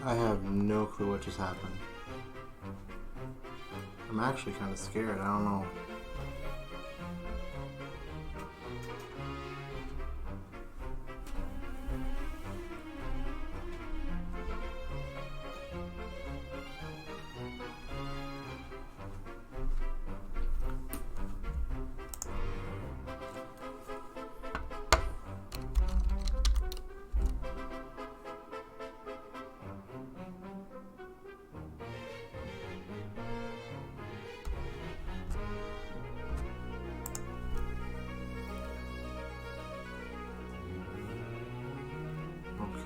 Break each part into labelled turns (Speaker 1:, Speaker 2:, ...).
Speaker 1: I have no clue what just happened. I'm actually kind of scared. I don't know.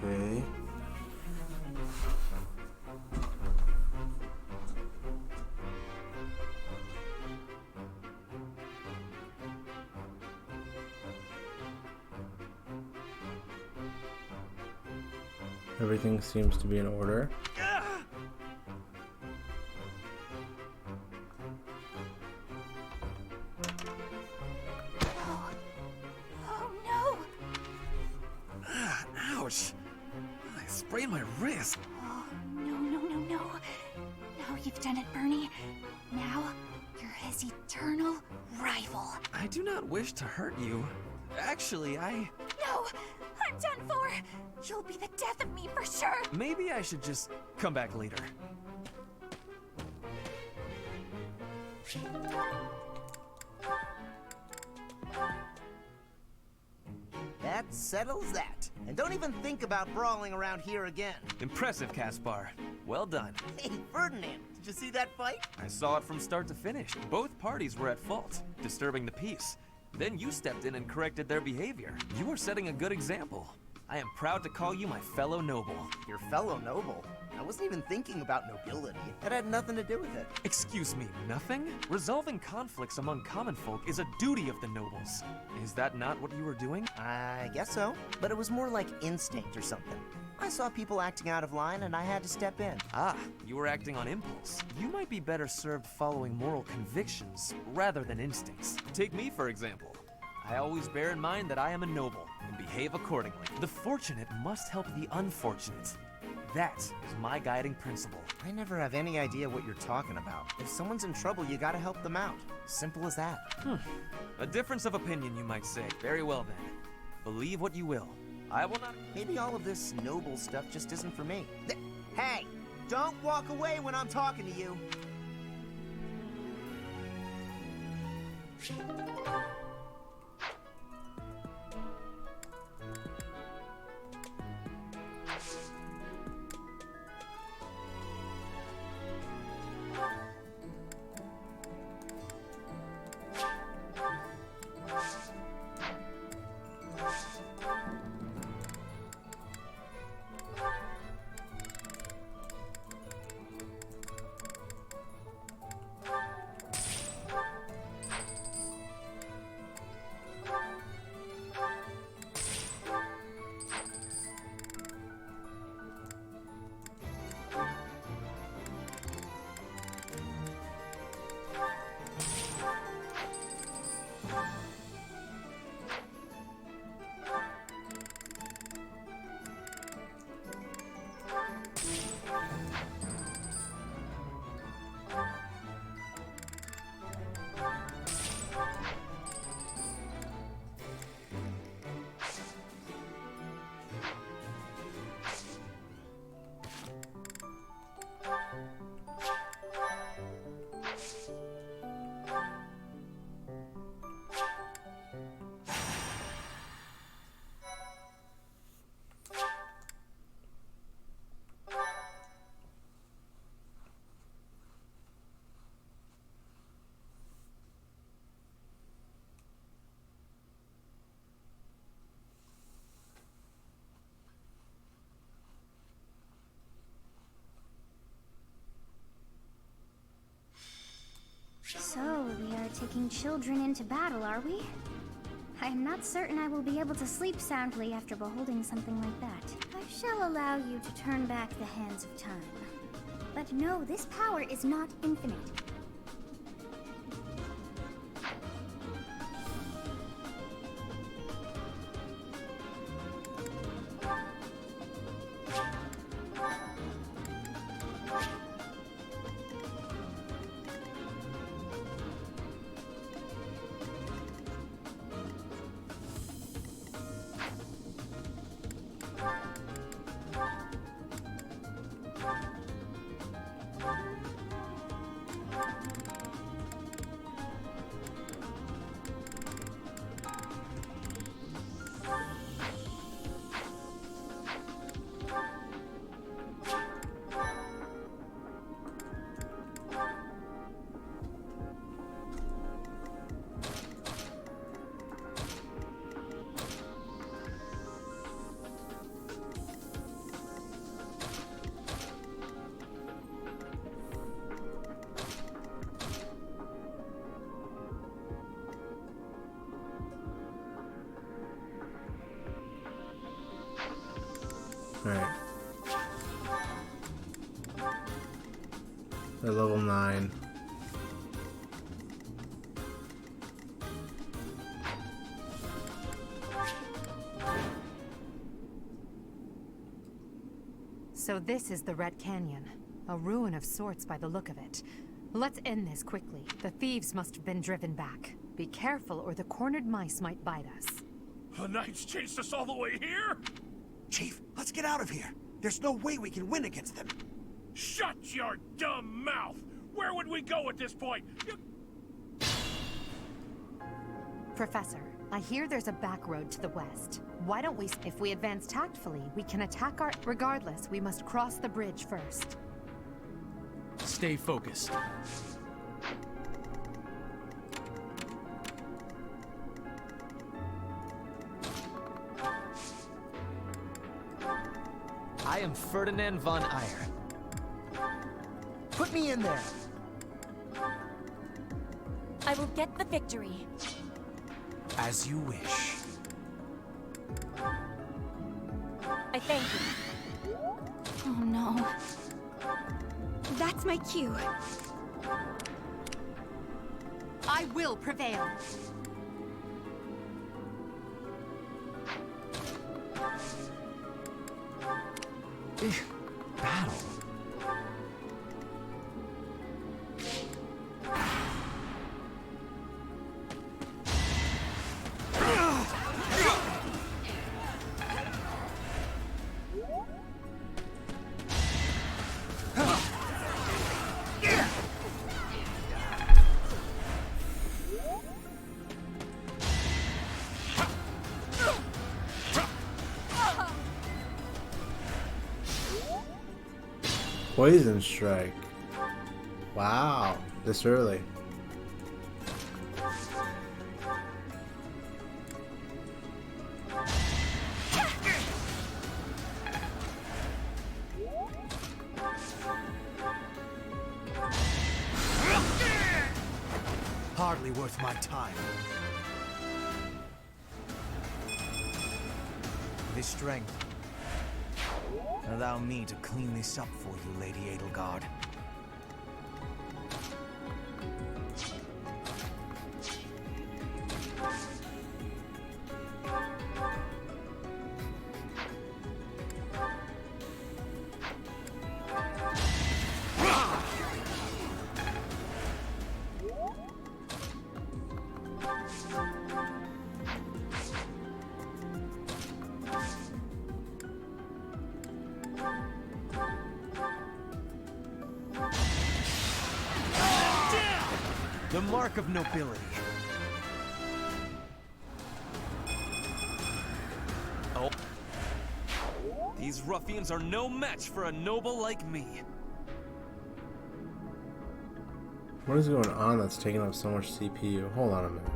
Speaker 1: Okay. Everything seems to be in order.
Speaker 2: Oh no!
Speaker 3: Ouch! I sprained my wrist.
Speaker 2: Oh, no. Now you've done it, Bernie. Now, you're his eternal rival.
Speaker 3: I do not wish to hurt you. Actually,
Speaker 2: No! I'm done for! You'll be the death of me for sure!
Speaker 3: maybe I should just come back later.
Speaker 4: That settles that. And don't even think about brawling around here again.
Speaker 3: Impressive, Caspar. Well done.
Speaker 4: Hey, Ferdinand, did you see that fight?
Speaker 3: I saw it from start to finish. Both parties were at fault, disturbing the peace. Then you stepped in and corrected their behavior. You were setting a good example. I am proud to call you my fellow noble.
Speaker 4: Your fellow noble? I wasn't even thinking about nobility. That had nothing to do with it.
Speaker 3: Excuse me, nothing? Resolving conflicts among common folk is a duty of the nobles. Is that not what you were doing?
Speaker 4: I guess so. But it was more like instinct or something. I saw people acting out of line and I had to step in.
Speaker 3: Ah, you were acting on impulse. You might be better served following moral convictions rather than instincts. Take me, for example. I always bear in mind that I am a noble and behave accordingly. The fortunate must help the unfortunate. That is my guiding principle.
Speaker 4: I never have any idea what you're talking about. If someone's in trouble, you gotta help them out. Simple as that.
Speaker 3: A difference of opinion, you might say. Very well then. Believe what you will. I will not.
Speaker 4: Maybe all of this noble stuff just isn't for me. Hey, don't walk away when I'm talking to you.
Speaker 5: So, we are taking children into battle, are we? I am not certain I will be able to sleep soundly after beholding something like that. I shall allow you to turn back the hands of time. But no, this power is not infinite.
Speaker 1: Alright. They're level 9.
Speaker 6: So this is the Red Canyon. A ruin of sorts by the look of it. Let's end this quickly. The thieves must have been driven back. Be careful or the cornered mice might bite us.
Speaker 7: The Knights chased us all the way here?
Speaker 8: Chief, let's get out of here. There's no way we can win against them.
Speaker 7: Shut your dumb mouth! Where would we go at this point?
Speaker 6: Professor, I hear there's a back road to the west. Why don't we... If we advance tactfully, we can attack our... Regardless, we must cross the bridge first.
Speaker 3: Stay focused. I am Ferdinand von Eyre.
Speaker 4: Put me in there.
Speaker 2: I will get the victory.
Speaker 3: As you wish.
Speaker 2: I thank you. Oh no. That's my cue.
Speaker 6: I will prevail.
Speaker 3: Battle.
Speaker 1: Poison strike. Wow, this early.
Speaker 8: Hardly worth my time. This strength. Allow me to clean this up for you, Lady Edelgard.
Speaker 3: The mark of nobility. Oh. These ruffians are no match for a noble like me.
Speaker 1: What is going on that's taking up so much CPU? Hold on a minute.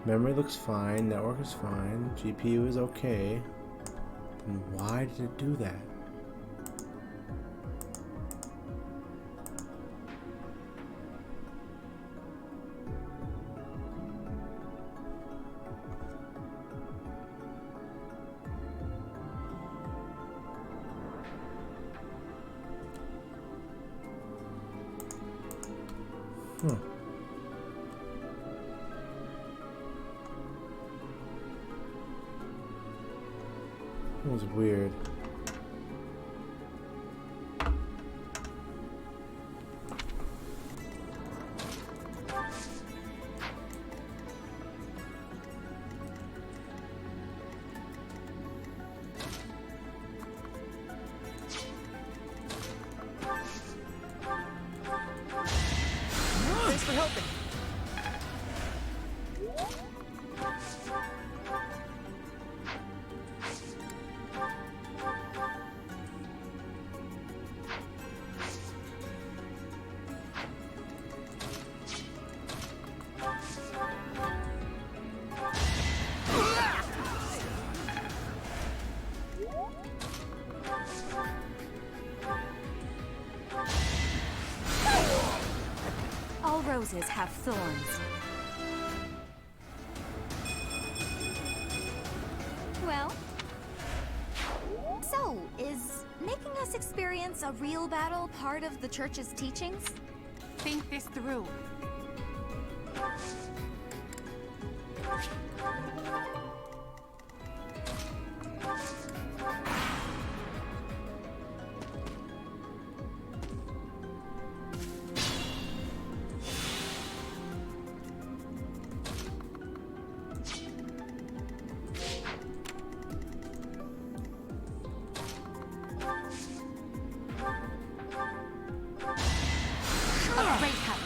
Speaker 1: Memory looks fine, network is fine, GPU is okay. And why did it do that? Huh. That was weird.
Speaker 4: Thanks for helping.
Speaker 2: All roses have thorns. us experience a real battle part of the church's teachings?
Speaker 6: Think this through. Great help.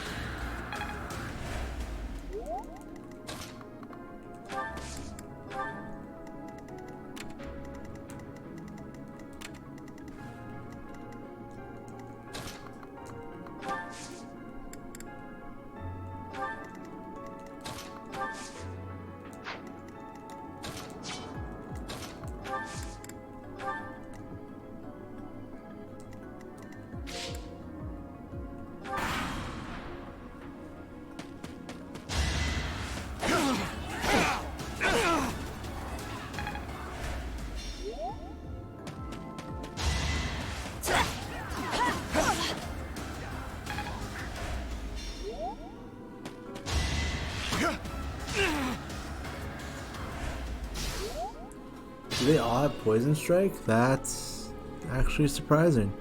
Speaker 1: Do they all have Poison Strike? That's actually surprising.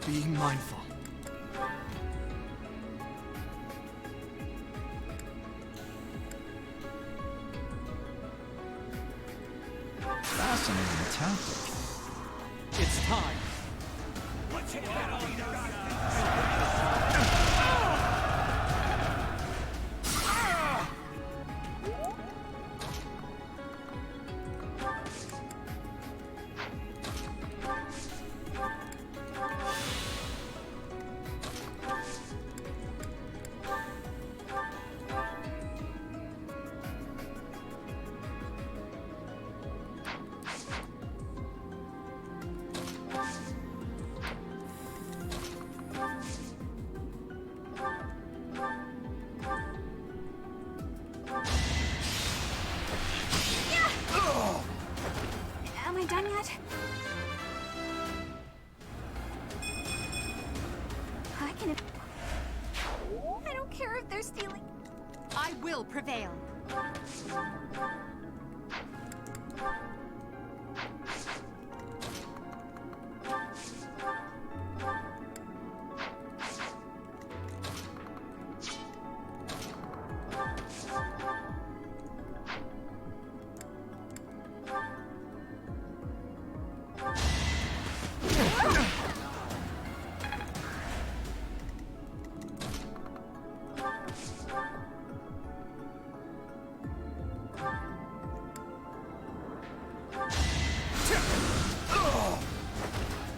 Speaker 3: Being mindful.
Speaker 8: Fascinating tactic.
Speaker 3: It's time.
Speaker 7: Let's hit that arena.
Speaker 2: Am I done yet? I can... I don't care if they're stealing.
Speaker 6: I will prevail.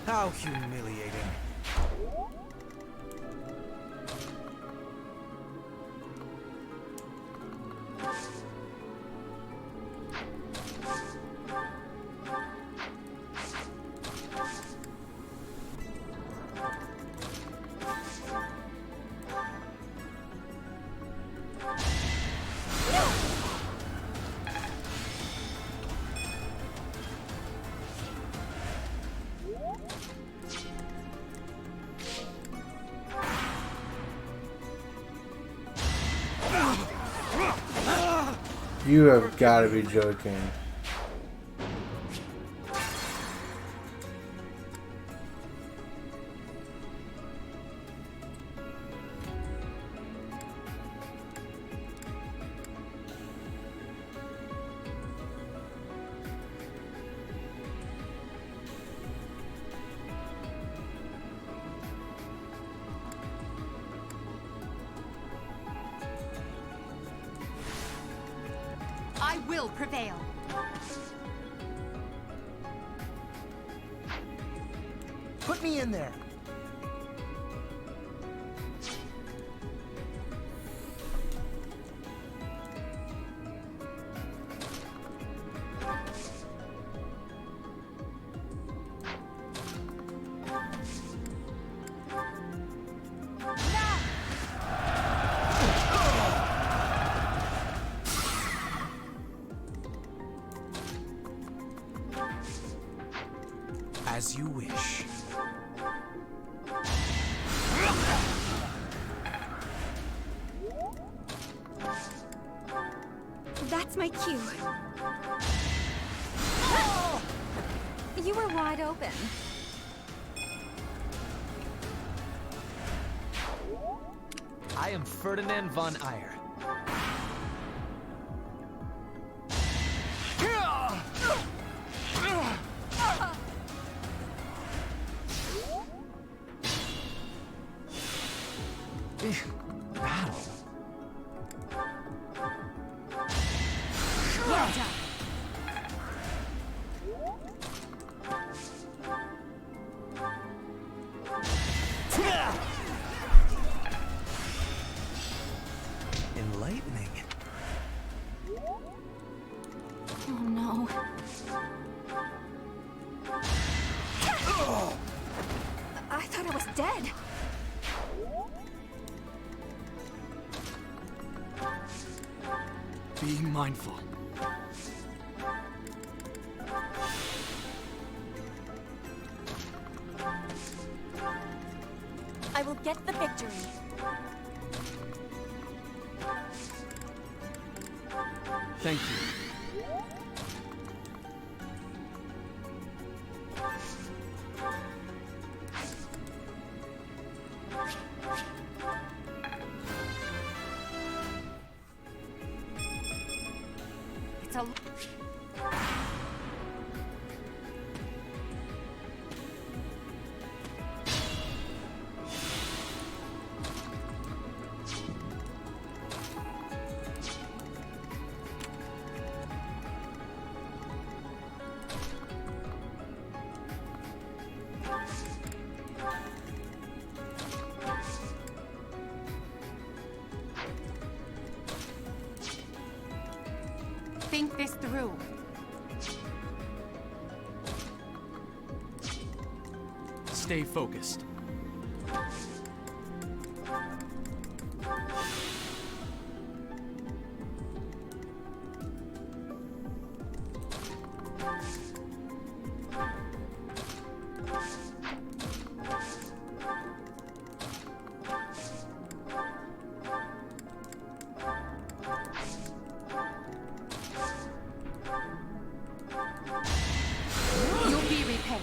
Speaker 8: How humiliating.
Speaker 1: You have got to be joking.
Speaker 6: I will prevail.
Speaker 4: Put me in there.
Speaker 8: As you wish.
Speaker 2: That's my cue. You were wide open.
Speaker 3: I am Ferdinand von Ayer.
Speaker 8: Battle.
Speaker 6: Well done.
Speaker 8: Enlightening.
Speaker 2: Oh no. I thought I was dead.
Speaker 3: Be mindful.
Speaker 2: I will get the victory.
Speaker 3: Thank you.
Speaker 6: It's a... Think this through.
Speaker 3: Stay focused.
Speaker 6: You'll be repaid.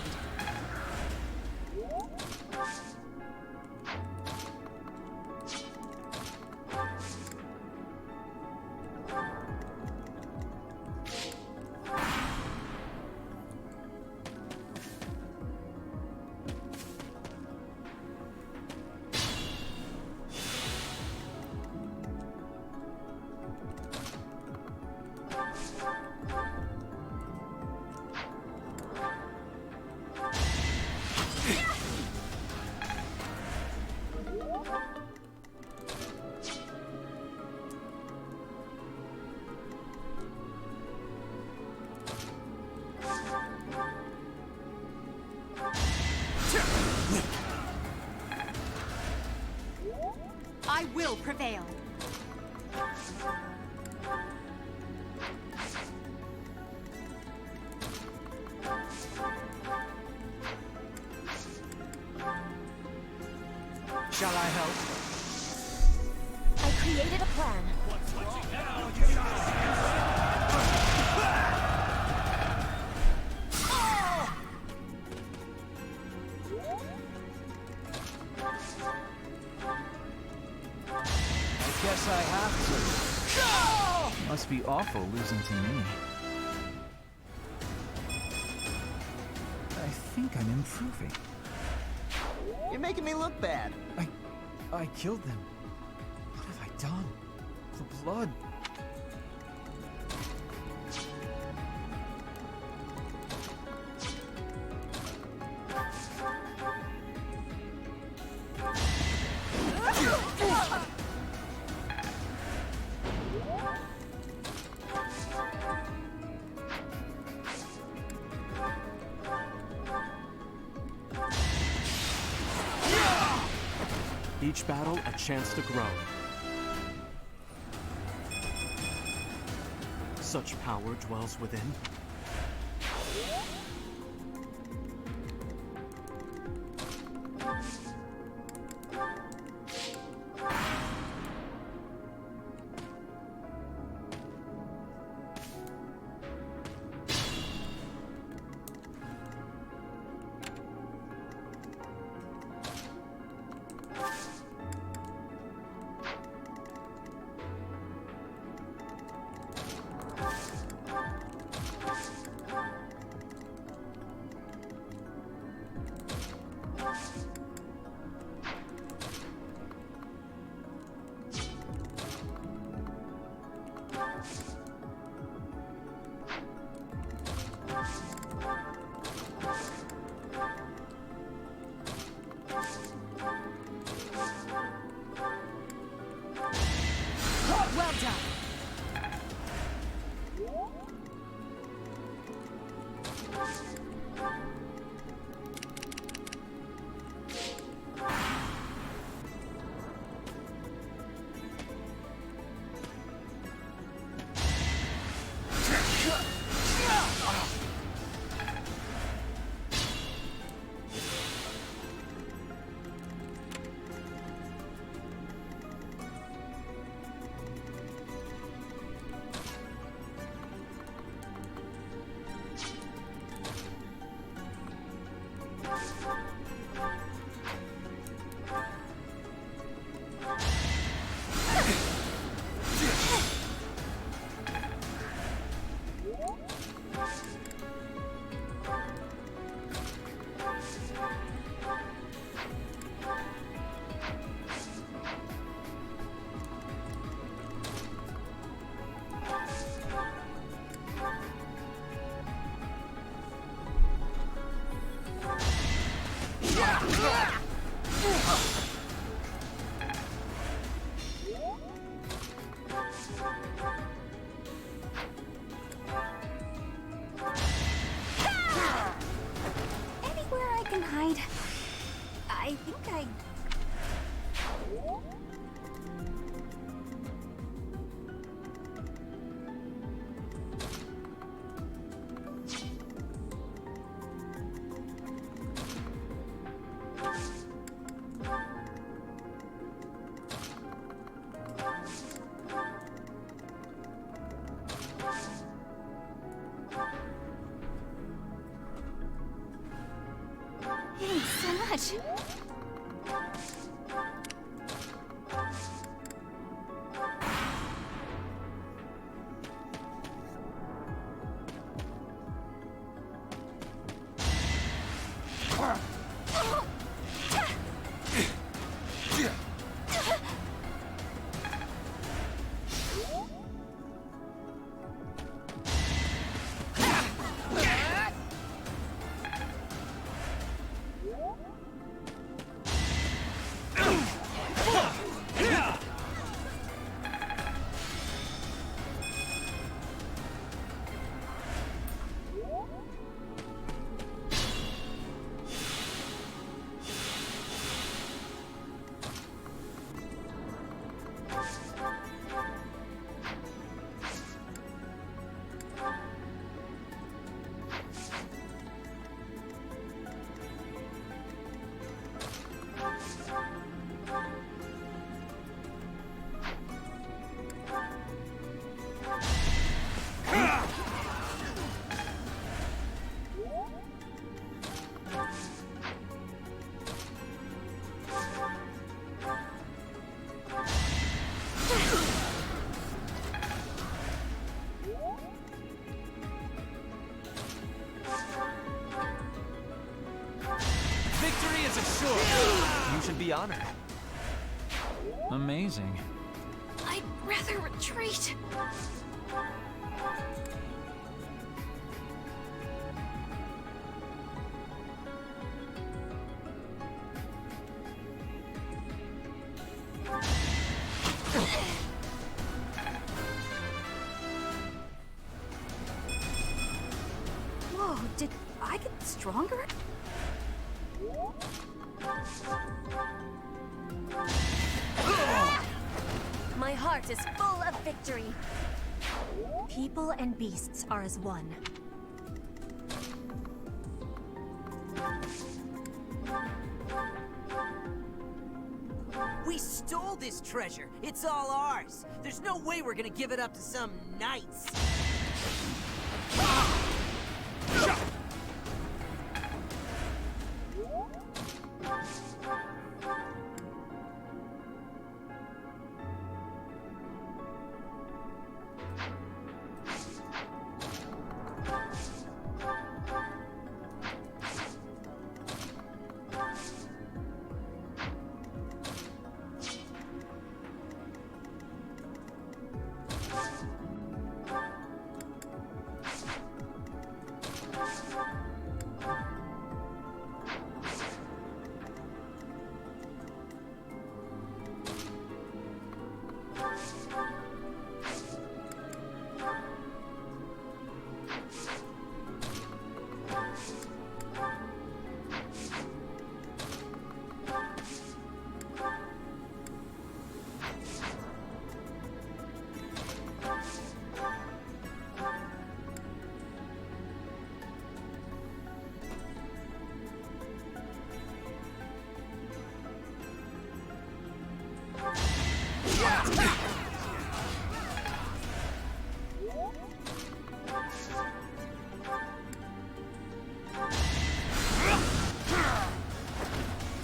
Speaker 6: I will prevail.
Speaker 8: Shall I help?
Speaker 2: I created a plan.
Speaker 8: I guess I have to. Must be awful losing to me. I think I'm improving.
Speaker 4: You're making me look bad.
Speaker 8: I killed them. What have I done? The blood.
Speaker 9: Each battle a chance to grow. Such power dwells within.
Speaker 6: Well done.
Speaker 2: Anywhere I can hide. I think I... Thanks so much.
Speaker 3: Victory is assured! You should be honored.
Speaker 8: Amazing.
Speaker 2: I'd rather retreat. Whoa, did I get stronger? heart is full of victory. People and beasts are as one.
Speaker 10: We stole this treasure. It's all ours. There's no way we're gonna give it up to some knights.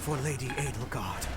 Speaker 8: For Lady Edelgard.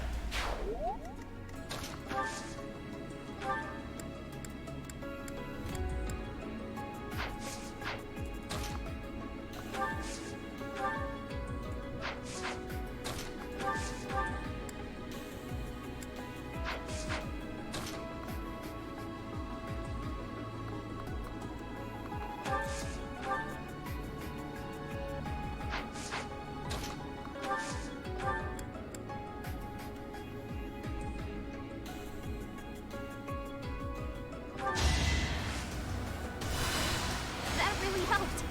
Speaker 2: That really helped.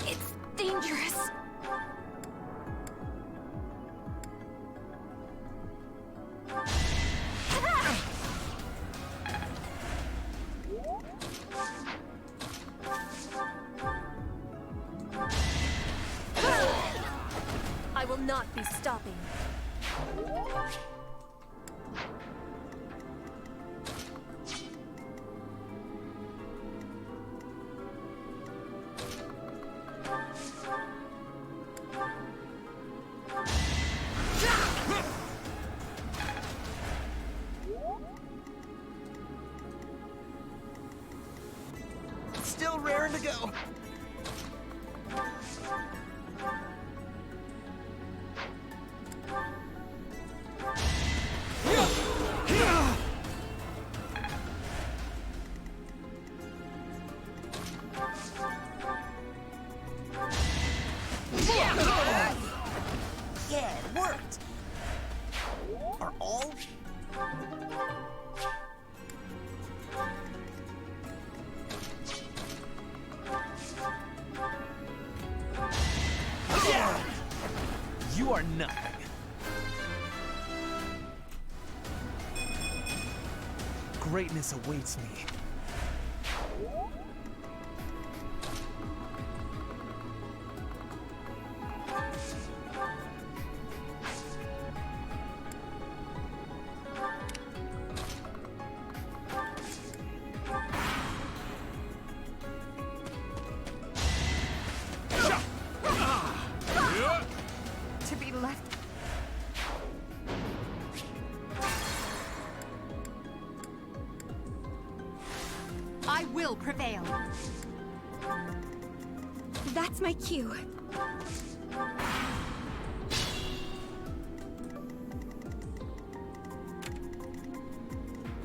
Speaker 2: It's dangerous. I will not be stopping.
Speaker 4: Still raring to go. Yeah, it worked. Are all?
Speaker 3: You are nothing. Greatness awaits me.
Speaker 6: To be left. I will prevail.
Speaker 2: That's my cue.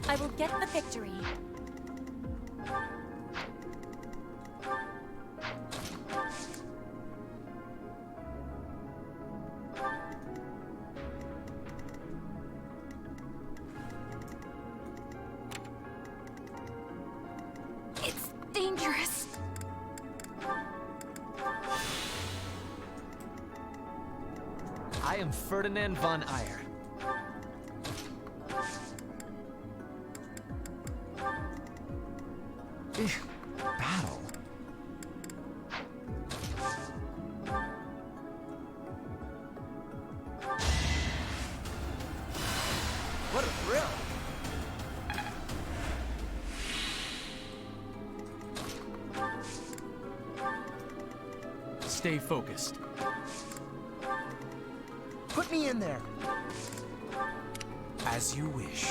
Speaker 2: I will get the victory. It's dangerous.
Speaker 3: I am Ferdinand von Ayer.
Speaker 8: Battle?
Speaker 10: What a thrill!
Speaker 9: Stay focused.
Speaker 4: Put me in there.
Speaker 8: As you wish.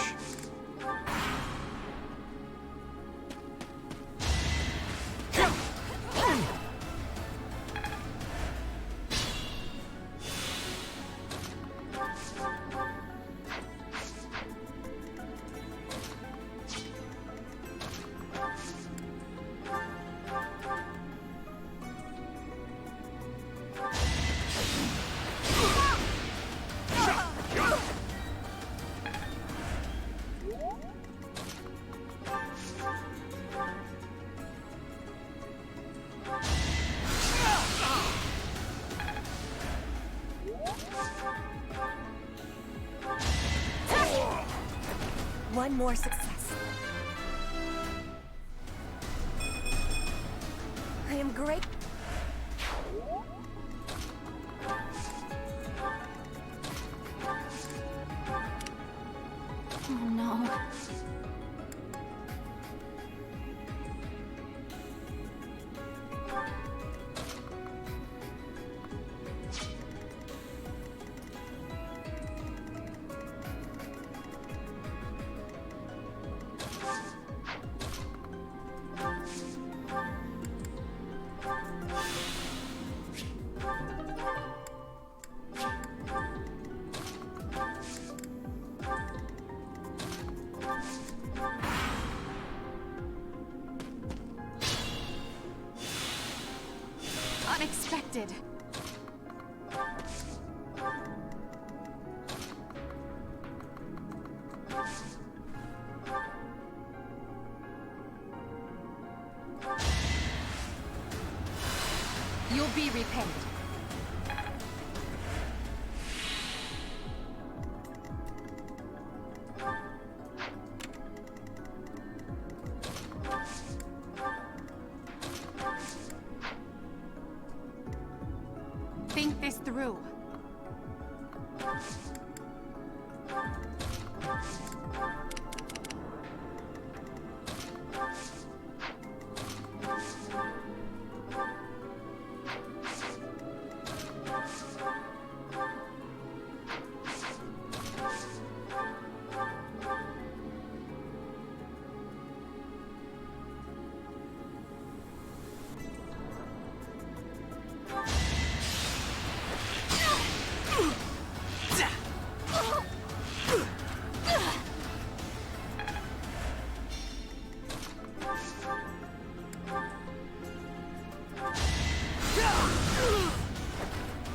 Speaker 2: One more success. I am great. Oh no.
Speaker 6: Unexpected. You'll be repaid. Think this through.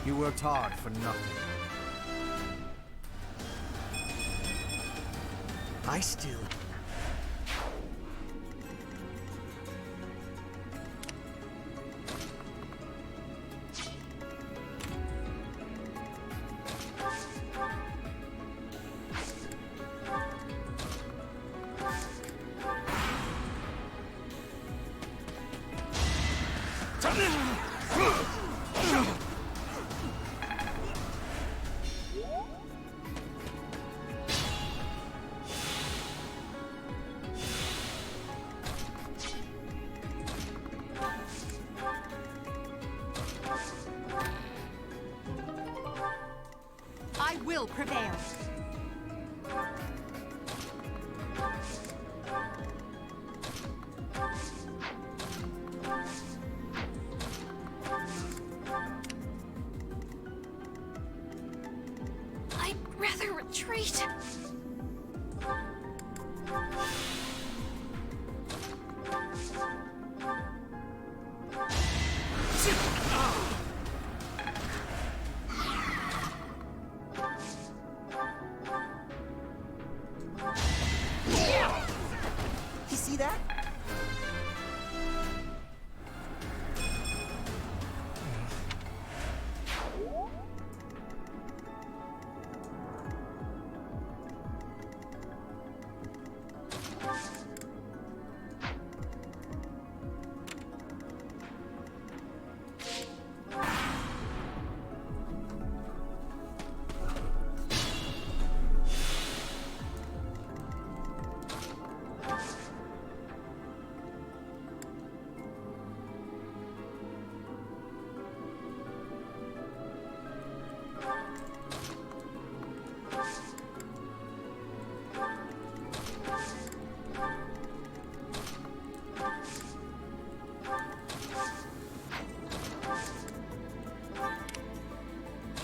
Speaker 8: You worked hard for nothing. I still...
Speaker 6: I will prevail.
Speaker 2: retreat.
Speaker 4: You see that?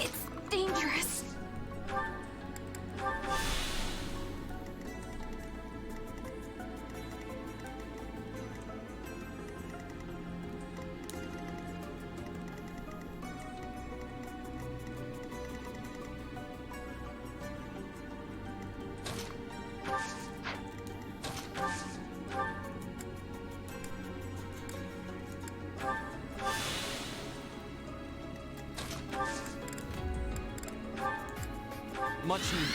Speaker 2: It's dangerous.
Speaker 3: Much needed.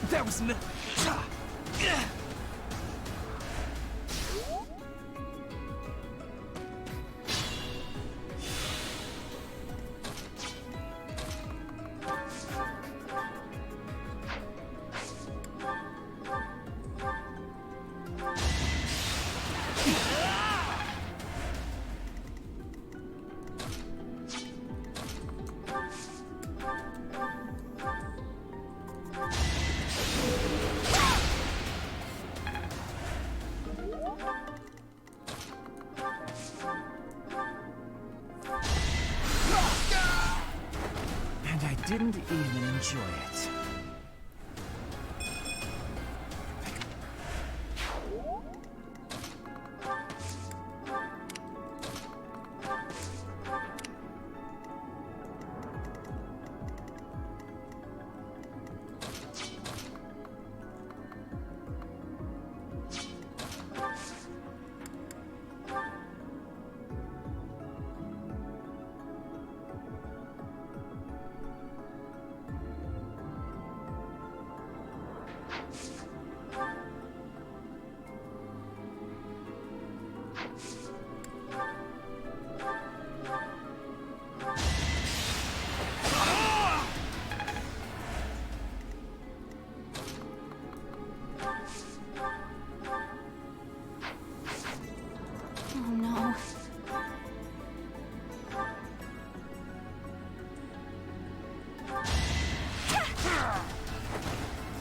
Speaker 8: That was no. And I didn't even enjoy it.
Speaker 2: Oh no.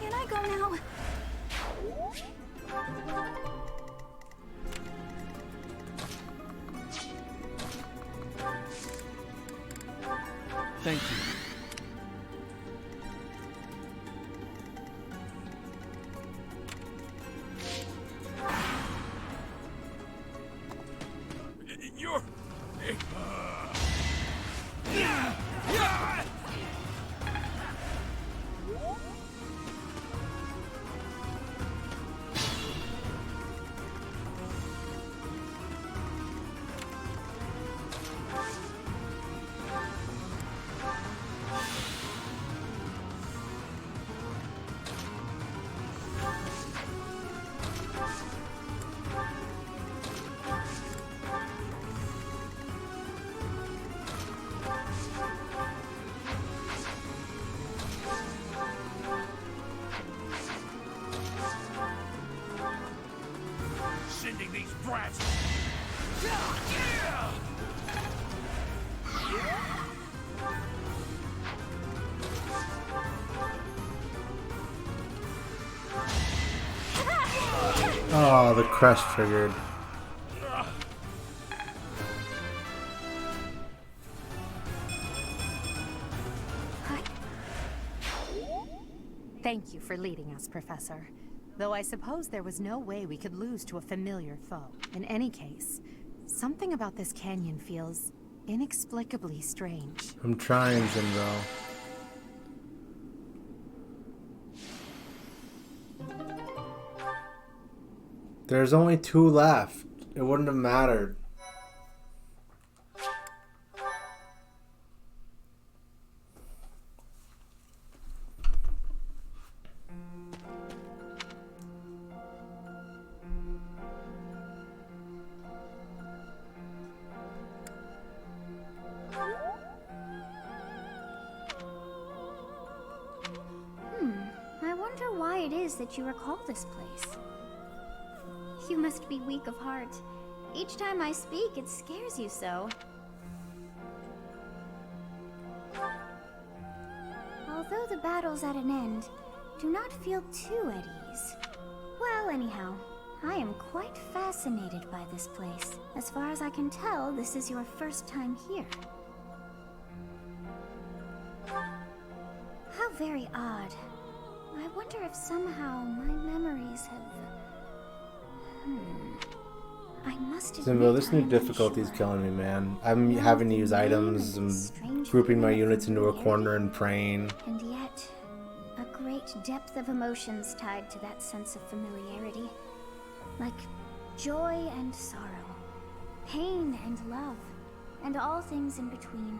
Speaker 2: Can I go now?
Speaker 9: Thank you.
Speaker 7: You're... Sending these brats... Yeah!
Speaker 1: Oh, the crush triggered.
Speaker 6: Thank you for leading us, Professor. Though I suppose there was no way we could lose to a familiar foe. In any case, something about this canyon feels inexplicably strange.
Speaker 1: I'm trying, Zinro. There's only 2 left. It wouldn't have mattered.
Speaker 5: I wonder why it is that you recall this place. You must be weak of heart. Each time I speak, it scares you so. Although the battle's at an end, do not feel too at ease. Well, anyhow, I am quite fascinated by this place. As far as I can tell, this is your first time here. How very odd. I wonder if somehow my memories have... I must admit,
Speaker 1: Zinro, this new
Speaker 5: I am
Speaker 1: difficulty's
Speaker 5: unsure.
Speaker 1: killing me, man. I'm having to use items and grouping my units into a corner and praying.
Speaker 5: And yet, a great depth of emotions tied to that sense of familiarity. Like joy and sorrow, pain and love, and all things in between.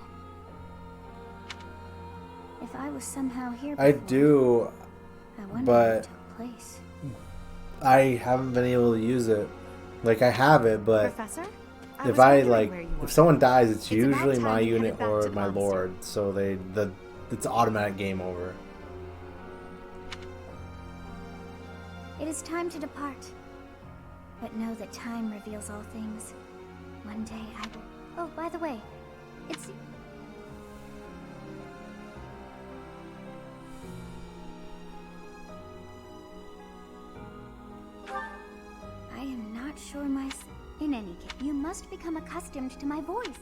Speaker 5: If I was somehow here before,
Speaker 1: I do,
Speaker 5: I wonder
Speaker 1: but
Speaker 5: what took place.
Speaker 1: I haven't been able to use it. Like, I have it, but
Speaker 6: Professor?
Speaker 1: if
Speaker 6: was
Speaker 1: I,
Speaker 6: wondering
Speaker 1: like,
Speaker 6: where you
Speaker 1: if
Speaker 6: were.
Speaker 1: someone dies, it's
Speaker 6: It's about
Speaker 1: usually
Speaker 6: time
Speaker 1: my
Speaker 6: we
Speaker 1: unit
Speaker 6: headed back
Speaker 1: or
Speaker 6: to
Speaker 1: my
Speaker 6: Monster.
Speaker 1: lord, so it's automatic game over.
Speaker 5: It is time to depart. But know that time reveals all things. One day I will... Oh, by the way, it's... I am not sure In any case, you must become accustomed to my voice.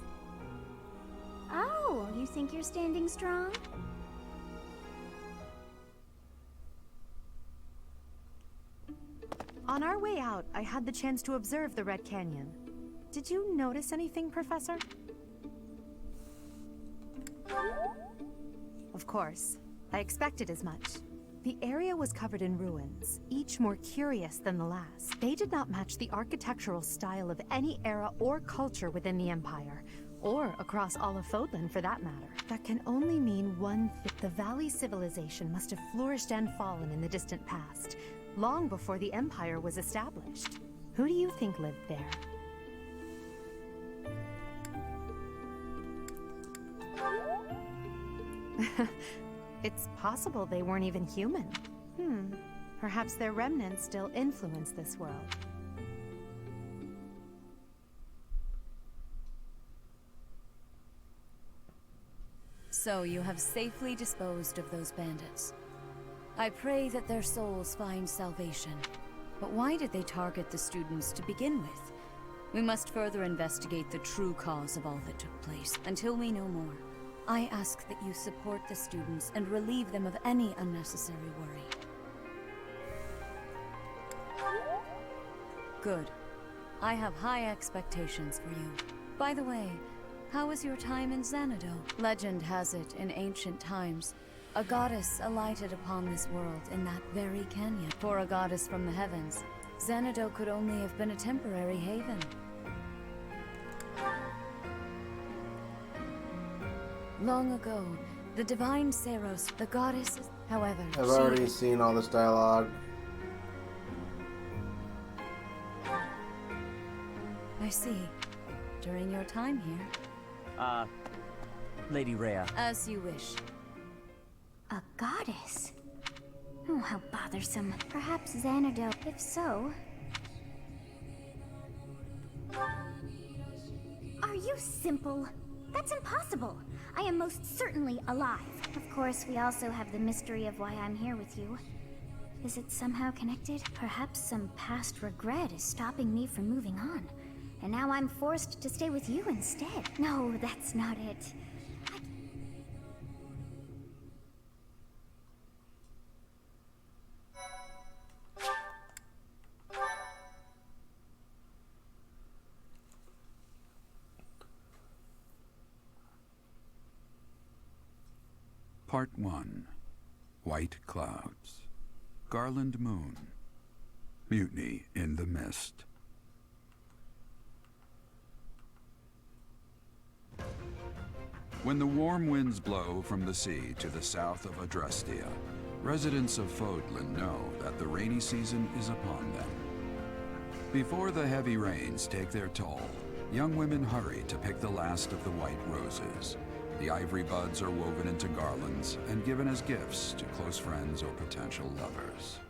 Speaker 5: Oh, you think you're standing strong?
Speaker 6: On our way out, I had the chance to observe the Red Canyon. Did you notice anything, Professor? Of course. I expected as much. The area was covered in ruins, each more curious than the last. They did not match the architectural style of any era or culture within the Empire, or across all of Fodlan for that matter. That can only mean one thing. The Valley civilization must have flourished and fallen in the distant past, long before the Empire was established. Who do you think lived there? It's possible they weren't even human. Perhaps their remnants still influence this world.
Speaker 11: So you have safely disposed of those bandits. I pray that their souls find salvation. But why did they target the students to begin with? We must further investigate the true cause of all that took place. Until we know more, I ask that you support the students and relieve them of any unnecessary worry. Good. I have high expectations for you. By the way, how was your time in Xanadu? Legend has it, in ancient times, a goddess alighted upon this world in that very canyon. For a goddess from the heavens, Xanadu could only have been a temporary haven. Long ago, the divine Seros, the goddess, however,
Speaker 1: I've already seen all this dialogue.
Speaker 11: I see. During your time here.
Speaker 8: Lady Rhea.
Speaker 11: As you wish.
Speaker 5: A goddess? Oh, how bothersome. Perhaps Xanadu. If so... Are you simple? That's impossible. I am most certainly alive. Of course, we also have the mystery of why I'm here with you. Is it somehow connected? Perhaps some past regret is stopping me from moving on. And now I'm forced to stay with you instead. No, that's not it.
Speaker 12: Part 1. White Clouds. Garland Moon. Mutiny in the Mist. When the warm winds blow from the sea to the south of Adrestia, residents of Fodlan know that the rainy season is upon them. Before the heavy rains take their toll, young women hurry to pick the last of the white roses. The ivory buds are woven into garlands and given as gifts to close friends or potential lovers.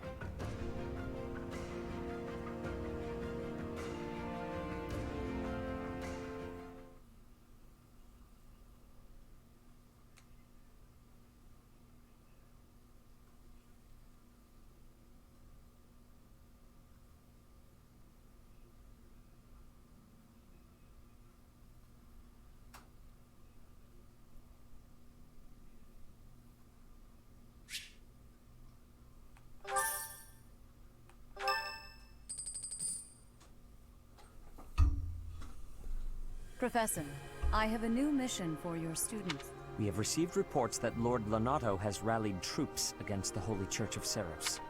Speaker 11: Professor, I have a new mission for your students.
Speaker 13: We have received reports that Lord Lonato has rallied troops against the Holy Church of Seros.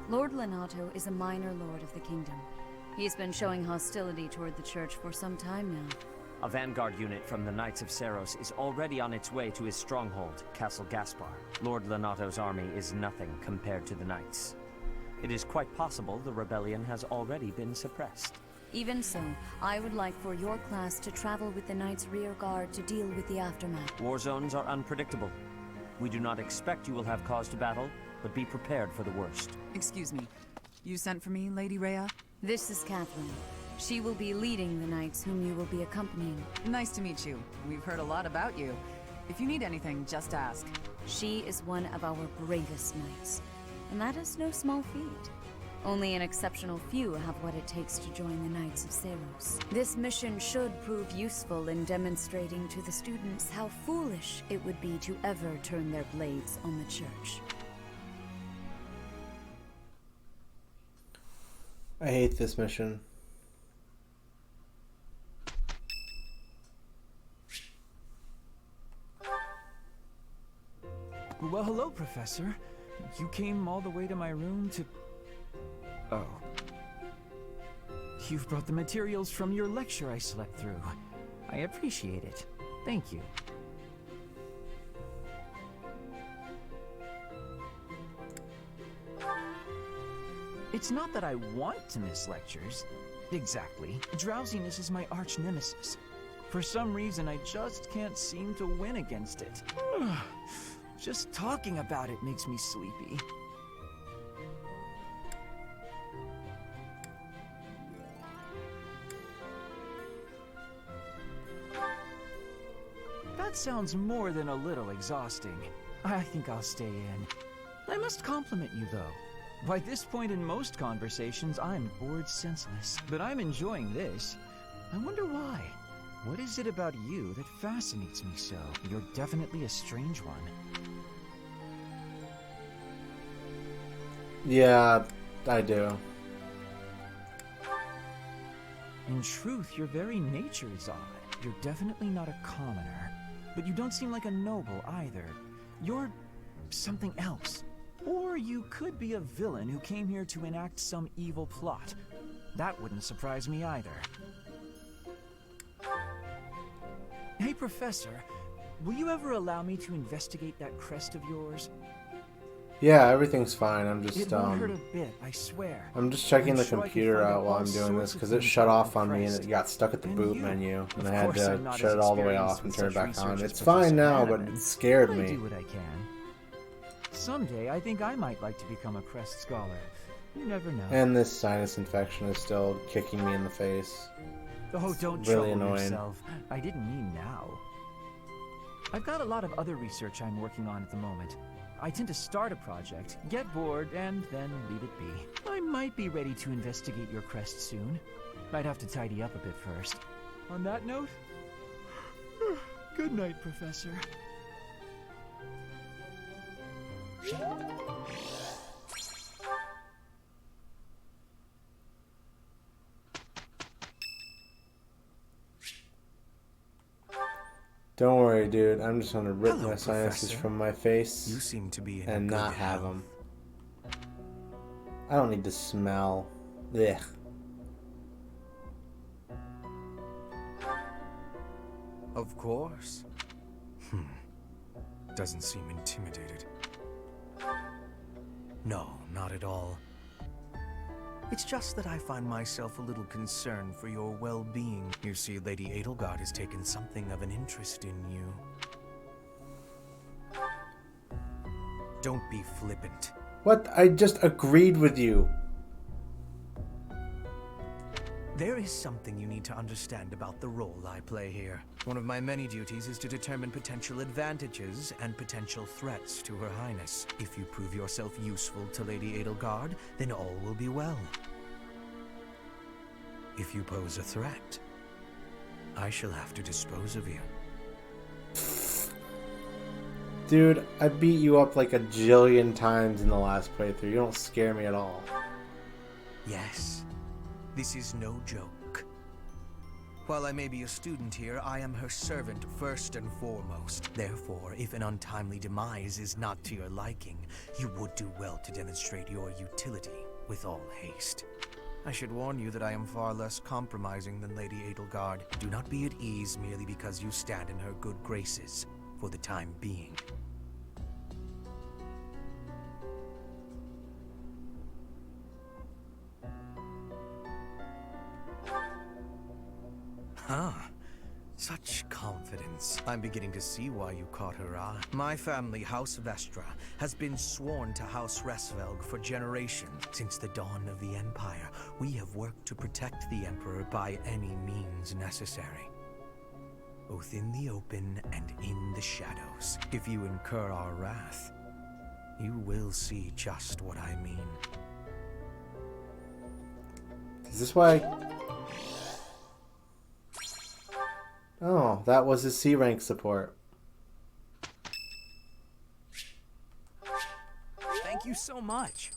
Speaker 11: Lord Lonato is a minor lord of the kingdom. He's been showing hostility toward the church for some time now.
Speaker 13: A vanguard unit from the Knights of Seros is already on its way to his stronghold, Castle Gaspar. Lord Lonato's army is nothing compared to the Knights. It is quite possible the rebellion has already been suppressed.
Speaker 11: Even so, I would like for your class to travel with the Knights' rear guard to deal with the aftermath.
Speaker 13: War zones are unpredictable. We do not expect you will have cause to battle, but be prepared for the worst.
Speaker 14: Excuse me. You sent for me, Lady Rhea?
Speaker 11: This is Catherine. She will be leading the Knights whom you will be accompanying.
Speaker 14: Nice to meet you. We've heard a lot about you. If you need anything, just ask.
Speaker 11: She is one of our bravest Knights. And that is no small feat. Only an exceptional few have what it takes to join the Knights of Seros. This mission should prove useful in demonstrating to the students how foolish it would be to ever turn their blades on the church.
Speaker 1: I hate this mission.
Speaker 15: Well, hello, Professor. You came all the way to my room to... Oh. You've brought the materials from your lecture I slept through. I appreciate it. Thank you. It's not that I want to miss lectures. Exactly. Drowsiness is my arch nemesis. For some reason, I just can't seem to win against it. Just talking about it makes me sleepy. That sounds more than a little exhausting. I think I'll stay in. I must compliment you, though. By this point in most conversations, I'm bored senseless. But I'm enjoying this. I wonder why. What is it about you that fascinates me so? You're definitely a strange one.
Speaker 1: Yeah, I do.
Speaker 15: In truth, your very nature is odd. You're definitely not a commoner. But you don't seem like a noble either. You're something else. Or you could be a villain who came here to enact some evil plot. That wouldn't surprise me either. Hey, Professor, will you ever allow me to investigate that crest of yours?
Speaker 1: Yeah, everything's fine. I'm just
Speaker 15: It won't hurt a bit, I swear.
Speaker 1: I'm just checking the
Speaker 15: sure I can
Speaker 1: computer
Speaker 15: find
Speaker 1: out while
Speaker 15: all
Speaker 1: I'm doing this
Speaker 15: sorts of
Speaker 1: because it
Speaker 15: things
Speaker 1: shut
Speaker 15: about
Speaker 1: off
Speaker 15: the
Speaker 1: on me and
Speaker 15: crest.
Speaker 1: it got stuck at the
Speaker 15: And
Speaker 1: boot
Speaker 15: you.
Speaker 1: menu, and
Speaker 15: Of
Speaker 1: I had
Speaker 15: course I'm
Speaker 1: to
Speaker 15: not
Speaker 1: shut
Speaker 15: as
Speaker 1: it all the way
Speaker 15: experienced
Speaker 1: off and
Speaker 15: with
Speaker 1: turn it
Speaker 15: such
Speaker 1: back on.
Speaker 15: research
Speaker 1: It's
Speaker 15: as
Speaker 1: fine
Speaker 15: Professor
Speaker 1: now, but
Speaker 15: Maddening,
Speaker 1: it scared
Speaker 15: but I
Speaker 1: me.
Speaker 15: do what I can. Someday, I think I might like to become a Crest Scholar. You never know.
Speaker 1: And this sinus infection is still kicking me in the face.
Speaker 15: Oh, don't
Speaker 1: really
Speaker 15: trouble
Speaker 1: annoying.
Speaker 15: yourself. I didn't mean now. I've got a lot of other research I'm working on at the moment. I tend to start a project, get bored, and then leave it be. I might be ready to investigate your crest soon. I'd have to tidy up a bit first. On that note, good night, Professor.
Speaker 1: Don't worry, dude. I'm just gonna rip
Speaker 8: Hello,
Speaker 1: my sinuses
Speaker 8: Professor.
Speaker 1: from my face.
Speaker 8: You seem to be in
Speaker 1: and
Speaker 8: a good
Speaker 1: not have
Speaker 8: health.
Speaker 1: them. I don't need to smell. Ugh.
Speaker 8: Of course. Doesn't seem intimidated. No, not at all. It's just that I find myself a little concerned for your well-being. You see, Lady Edelgard has taken something of an interest in you. Don't be flippant.
Speaker 1: What? I just agreed with you.
Speaker 8: There is something you need to understand about the role I play here. One of my many duties is to determine potential advantages and potential threats to Her Highness. If you prove yourself useful to Lady Edelgard, then all will be well. If you pose a threat, I shall have to dispose of you.
Speaker 1: Dude, I beat you up like a jillion times in the last playthrough. You don't scare me at all.
Speaker 8: Yes, this is no joke. While I may be a student here, I am her servant first and foremost. Therefore, if an untimely demise is not to your liking, you would do well to demonstrate your utility with all haste. I should warn you that I am far less compromising than Lady Edelgard. Do not be at ease merely because you stand in her good graces for the time being. Huh. Such confidence. I'm beginning to see why you caught her eye. My family, House Vestra, has been sworn to House Resvelg for generations. Since the dawn of the Empire, we have worked to protect the Emperor by any means necessary. Both in the open and in the shadows. If you incur our wrath, you will see just what I mean.
Speaker 1: Is this why? Oh, that was his C rank support.
Speaker 15: Thank you so much.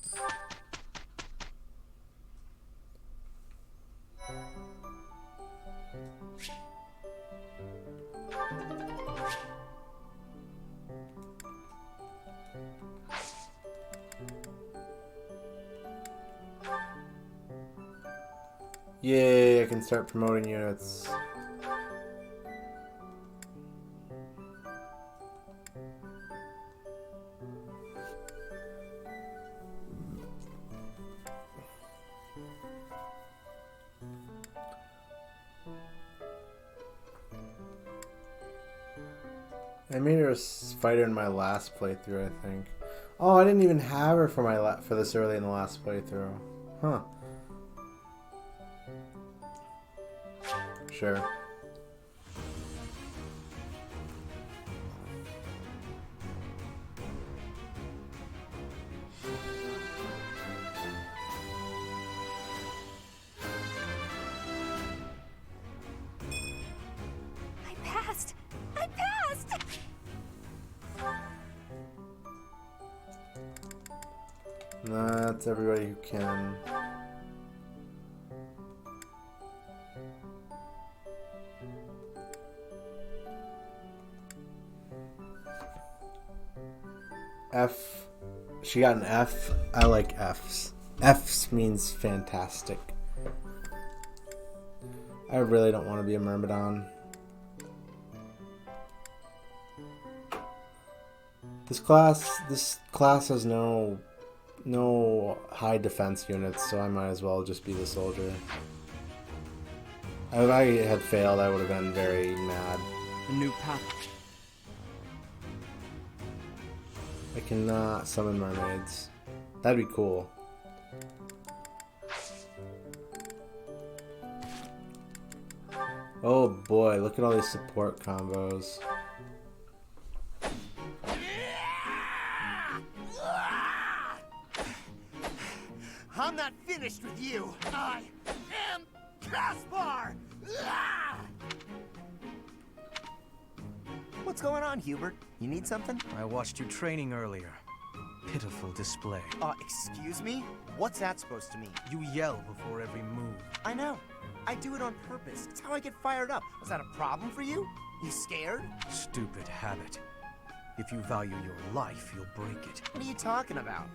Speaker 1: Yay, I can start promoting units. I made her a fighter in my last playthrough, I think. Oh, I didn't even have her for my for this early in the last playthrough. Huh. Sure.
Speaker 2: I passed! I passed!
Speaker 1: That's everybody who can. F. She got an F. I like Fs. Fs means fantastic. I really don't want to be a Myrmidon. This class has no high defense units, so I might as well just be the soldier. If I had failed, I would have been very mad.
Speaker 9: A new path.
Speaker 1: I cannot summon mermaids. That'd be cool. Oh boy, look at all these support combos.
Speaker 4: I'm not finished with you. I am Caspar! What's going on, Hubert? You need something?
Speaker 8: I watched you training earlier. Pitiful display.
Speaker 4: Excuse me? What's that supposed to mean?
Speaker 8: You yell before every move.
Speaker 4: I know. I do it on purpose. It's how I get fired up. Was that a problem for you? You scared?
Speaker 8: Stupid habit. If you value your life, you'll break it.
Speaker 4: What are you talking about?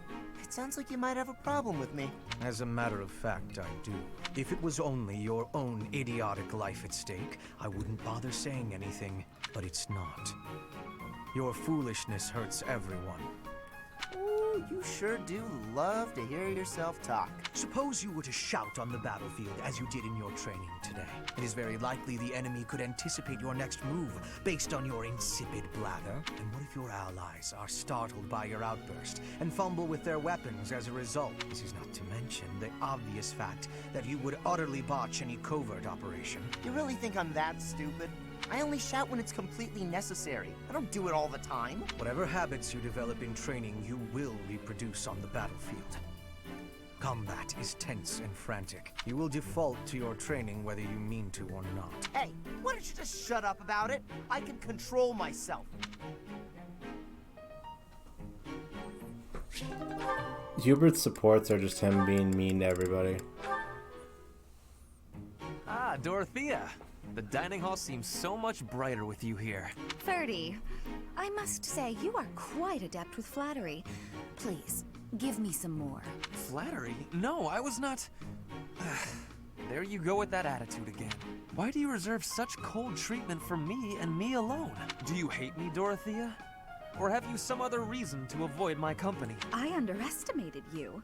Speaker 4: It sounds like you might have a problem with me.
Speaker 8: As a matter of fact, I do. If it was only your own idiotic life at stake, I wouldn't bother saying anything. But it's not. Your foolishness hurts everyone.
Speaker 4: Ooh, you sure do love to hear yourself talk.
Speaker 8: Suppose you were to shout on the battlefield as you did in your training today. It is very likely the enemy could anticipate your next move based on your insipid blather. And what if your allies are startled by your outburst and fumble with their weapons as a result? This is not to mention the obvious fact that you would utterly botch any covert operation.
Speaker 4: You really think I'm that stupid? I only shout when it's completely necessary. I don't do it all the time.
Speaker 8: Whatever habits you develop in training, you will reproduce on the battlefield. Combat is tense and frantic. You will default to your training whether you mean to or not.
Speaker 4: Hey, why don't you just shut up about it? I can control myself.
Speaker 1: Hubert's supports are just him being mean to everybody.
Speaker 3: Ah, Dorothea. The dining hall seems so much brighter with you here.
Speaker 11: Ferdy, I must say you are quite adept with flattery. Please, give me some more.
Speaker 3: Flattery? No, I was not... There you go with that attitude again. Why do you reserve such cold treatment for me and me alone? Do you hate me, Dorothea? Or have you some other reason to avoid my company?
Speaker 11: I underestimated you.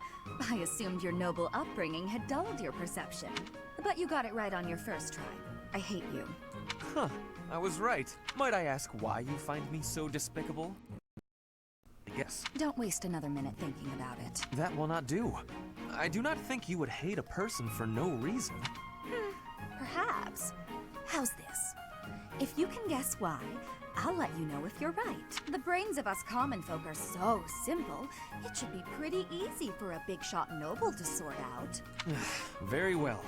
Speaker 11: I assumed your noble upbringing had dulled your perception. But you got it right on your first try. I hate you.
Speaker 3: Huh, I was right. Might I ask why you find me so despicable? Yes.
Speaker 11: Don't waste another minute thinking about it.
Speaker 3: That will not do. I do not think you would hate a person for no reason.
Speaker 11: Perhaps. How's this? If you can guess why, I'll let you know if you're right. The brains of us common folk are so simple, it should be pretty easy for a big shot noble to sort out.
Speaker 3: Very well.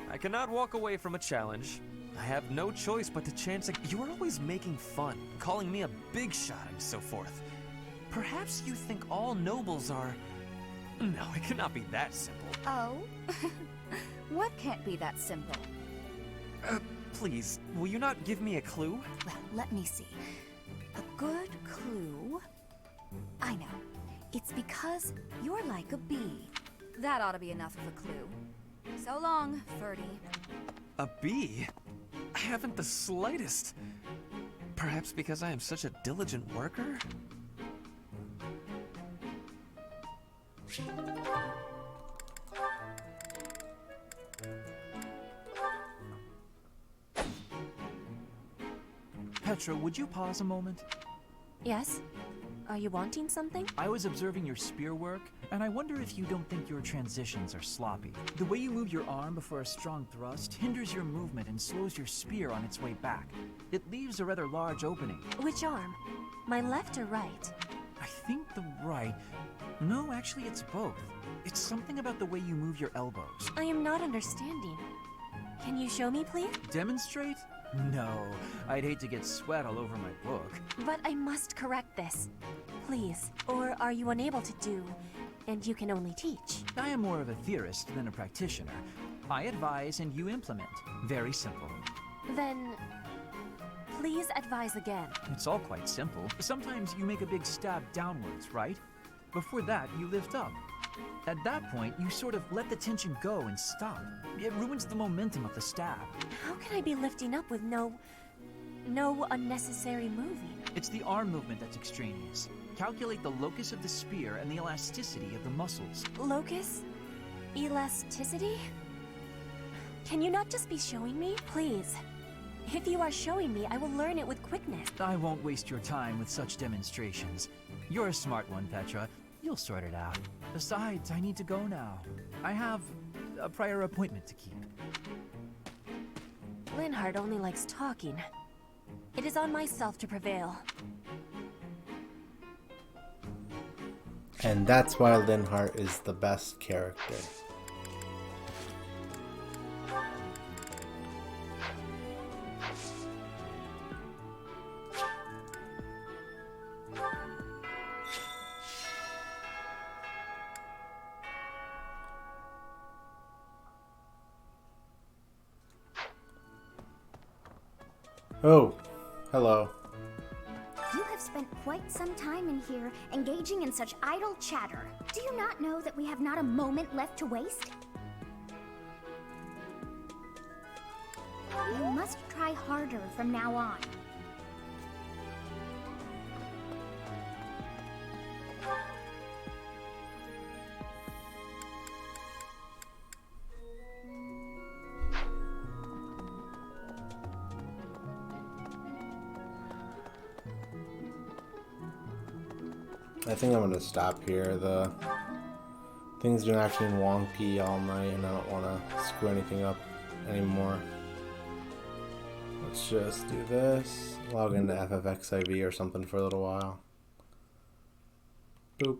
Speaker 3: I cannot walk away from a challenge. I have no choice but to chance it. You are always making fun, calling me a big shot and so forth. Perhaps you think all nobles are... No, it cannot be that simple.
Speaker 11: Oh? What can't be that simple?
Speaker 3: Please, will you not give me a clue?
Speaker 11: Well, let me see. A good clue? I know. It's because you're like a bee. That ought to be enough of a clue. So long, Ferdy.
Speaker 3: A bee? I haven't the slightest. Perhaps because I am such a diligent worker?
Speaker 15: Petra, would you pause a moment?
Speaker 16: Yes? Are you wanting something?
Speaker 15: I was observing your spear work, and I wonder if you don't think your transitions are sloppy. The way you move your arm before a strong thrust hinders your movement and slows your spear on its way back. It leaves a rather large opening.
Speaker 16: Which arm? My left or right?
Speaker 15: I think the right... No, actually it's both. It's something about the way you move your elbows.
Speaker 16: I am not understanding. Can you show me, please?
Speaker 15: Demonstrate? No, I'd hate to get sweat all over my book.
Speaker 16: But I must correct this. Please. Or are you unable to do, and you can only teach?
Speaker 15: I am more of a theorist than a practitioner. I advise and you implement. Very simple.
Speaker 16: Then... please advise again.
Speaker 15: It's all quite simple. Sometimes you make a big stab downwards, right? Before that, you lift up. At that point, you sort of let the tension go and stop. It ruins the momentum of the stab.
Speaker 16: How can I be lifting up with no unnecessary moving?
Speaker 15: It's the arm movement that's extraneous. Calculate the locus of the spear and the elasticity of the muscles.
Speaker 16: Locus? Elasticity? Can you not just be showing me? Please. If you are showing me, I will learn it with quickness.
Speaker 15: I won't waste your time with such demonstrations. You're a smart one, Petra. You'll sort it out. Besides, I need to go now. I have a prior appointment to keep.
Speaker 16: Linhardt only likes talking. It is on myself to prevail.
Speaker 1: And that's why Linhardt is the best character. Oh, hello.
Speaker 5: You have spent quite some time in here, engaging in such idle chatter. Do you not know that we have not a moment left to waste? You must try harder from now on.
Speaker 1: I think I'm gonna stop here. The thing's been acting wonky all night and I don't want to screw anything up anymore. Let's just do this. Log into FFXIV or something for a little while. Boop.